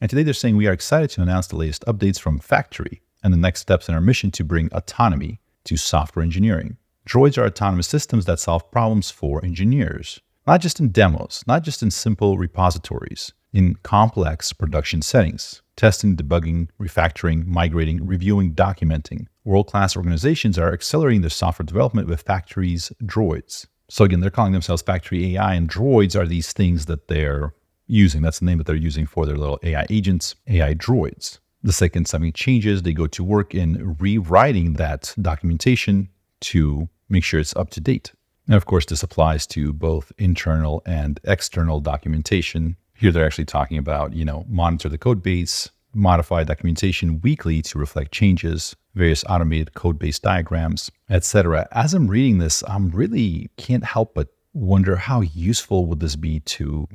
And today they're saying we are excited to announce the latest updates from Factory and the next steps in our mission to bring autonomy to software engineering. Droids are autonomous systems that solve problems for engineers, not just in demos, not just in simple repositories, in complex production settings, testing, debugging, refactoring, migrating, reviewing, documenting. World-class organizations are accelerating their software development with Factory's Droids. So again, they're calling themselves Factory AI, and Droids are these things that they're using. That's the name that they're using for their little AI agents, AI Droids. The second something changes, they go to work in rewriting that documentation to make sure it's up to date. And of course, this applies to both internal and external documentation. Here they're actually talking about, monitor the code base, modify documentation weekly to reflect changes, various automated code base diagrams, etc. As I'm reading this, I'm really can't help but wonder how useful would this be to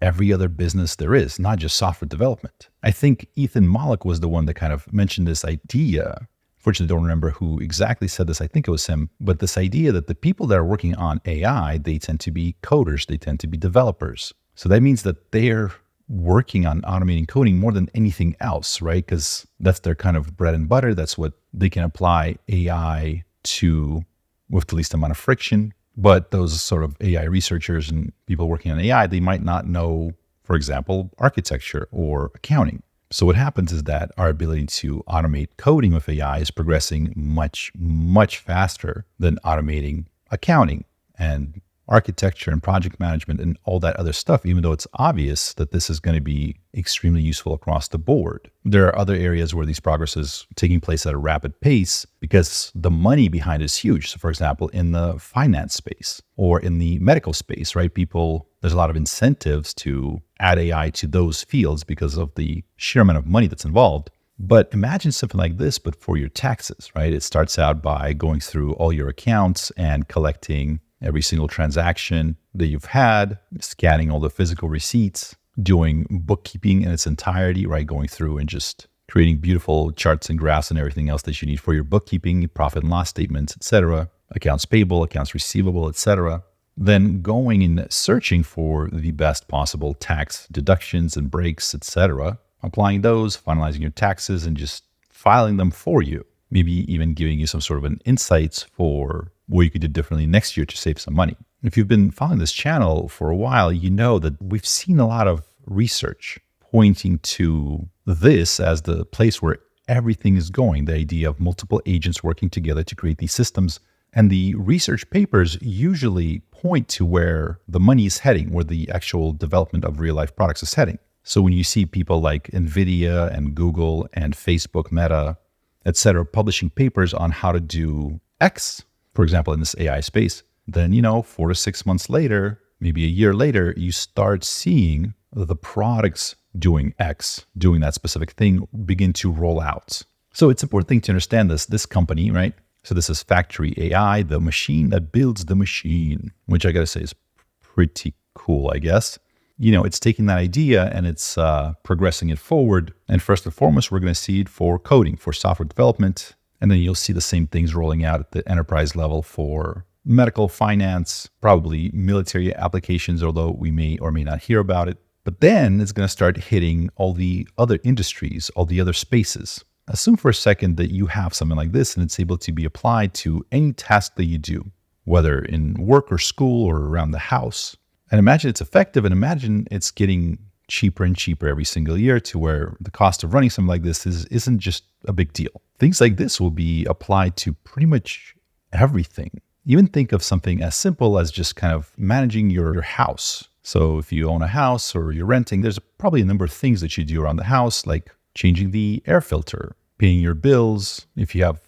every other business there is, not just software development. I think Ethan Mollick was the one that kind of mentioned this idea. Fortunately, I don't remember who exactly said this. I think it was him. But this idea that the people that are working on AI, they tend to be coders. They tend to be developers. So that means that they're working on automating coding more than anything else, right? Because that's their kind of bread and butter. That's what they can apply AI to with the least amount of friction. But those sort of AI researchers and people working on AI, they might not know, for example, architecture or accounting. So what happens is that our ability to automate coding with AI is progressing much, much faster than automating accounting and architecture and project management and all that other stuff, even though it's obvious that this is going to be extremely useful across the board. There are other areas where these progress is taking place at a rapid pace because the money behind it is huge. So for example, in the finance space or in the medical space, right? There's a lot of incentives to add AI to those fields because of the sheer amount of money that's involved. But imagine something like this, but for your taxes, right? It starts out by going through all your accounts and collecting every single transaction that you've had, scanning all the physical receipts, doing bookkeeping in its entirety, right? Going through and just creating beautiful charts and graphs and everything else that you need for your bookkeeping, profit and loss statements, etc., accounts payable, accounts receivable, etc. Then going and searching for the best possible tax deductions and breaks, etc., applying those, finalizing your taxes, and just filing them for you. Maybe even giving you some sort of an insights for what you could do differently next year to save some money. If you've been following this channel for a while, you know that we've seen a lot of research pointing to this as the place where everything is going, the idea of multiple agents working together to create these systems. And the research papers usually point to where the money is heading, where the actual development of real-life products is heading. So when you see people like NVIDIA and Google and Facebook, Meta, etc., publishing papers on how to do X, for example, in this AI space, then, 4 to 6 months later, maybe a year later, you start seeing the products doing X, doing that specific thing, begin to roll out. So it's an important thing to understand this company, right? So this is Factory AI, the machine that builds the machine, which I got to say is pretty cool, I guess. It's taking that idea and it's progressing it forward. And first and foremost, we're going to see it for coding, for software development. And then you'll see the same things rolling out at the enterprise level for medical, finance, probably military applications, although we may or may not hear about it. But then it's going to start hitting all the other industries, all the other spaces. Assume for a second that you have something like this and it's able to be applied to any task that you do, whether in work or school or around the house. And imagine it's effective and imagine it's getting cheaper and cheaper every single year to where the cost of running something like this isn't just a big deal. Things like this will be applied to pretty much everything. Even think of something as simple as just kind of managing your house. So if you own a house or you're renting, there's probably a number of things that you do around the house, like changing the air filter, paying your bills. If you have,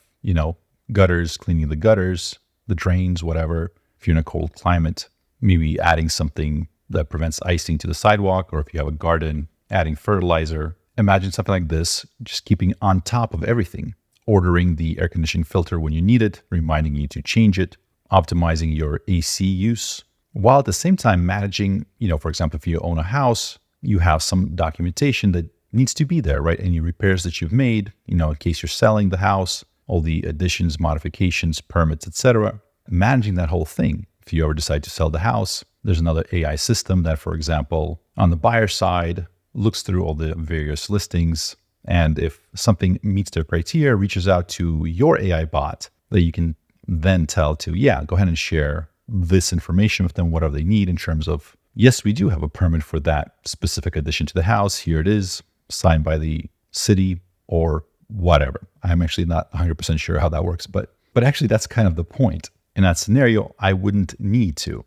gutters, cleaning the gutters, the drains, whatever. If you're in a cold climate, maybe adding something that prevents icing to the sidewalk, or if you have a garden, adding fertilizer. Imagine something like this, just keeping on top of everything, ordering the air conditioning filter when you need it, reminding you to change it, optimizing your AC use, while at the same time managing, for example, if you own a house, you have some documentation that needs to be there, right? Any repairs that you've made, in case you're selling the house, all the additions, modifications, permits, etc. Managing that whole thing. If you ever decide to sell the house, there's another AI system that, for example, on the buyer side, looks through all the various listings, and if something meets their criteria, reaches out to your AI bot that you can then tell to, yeah, go ahead and share this information with them, whatever they need in terms of, yes, we do have a permit for that specific addition to the house. Here it is, signed by the city or whatever. I'm actually not 100% sure how that works, but actually that's kind of the point. In that scenario, I wouldn't need to.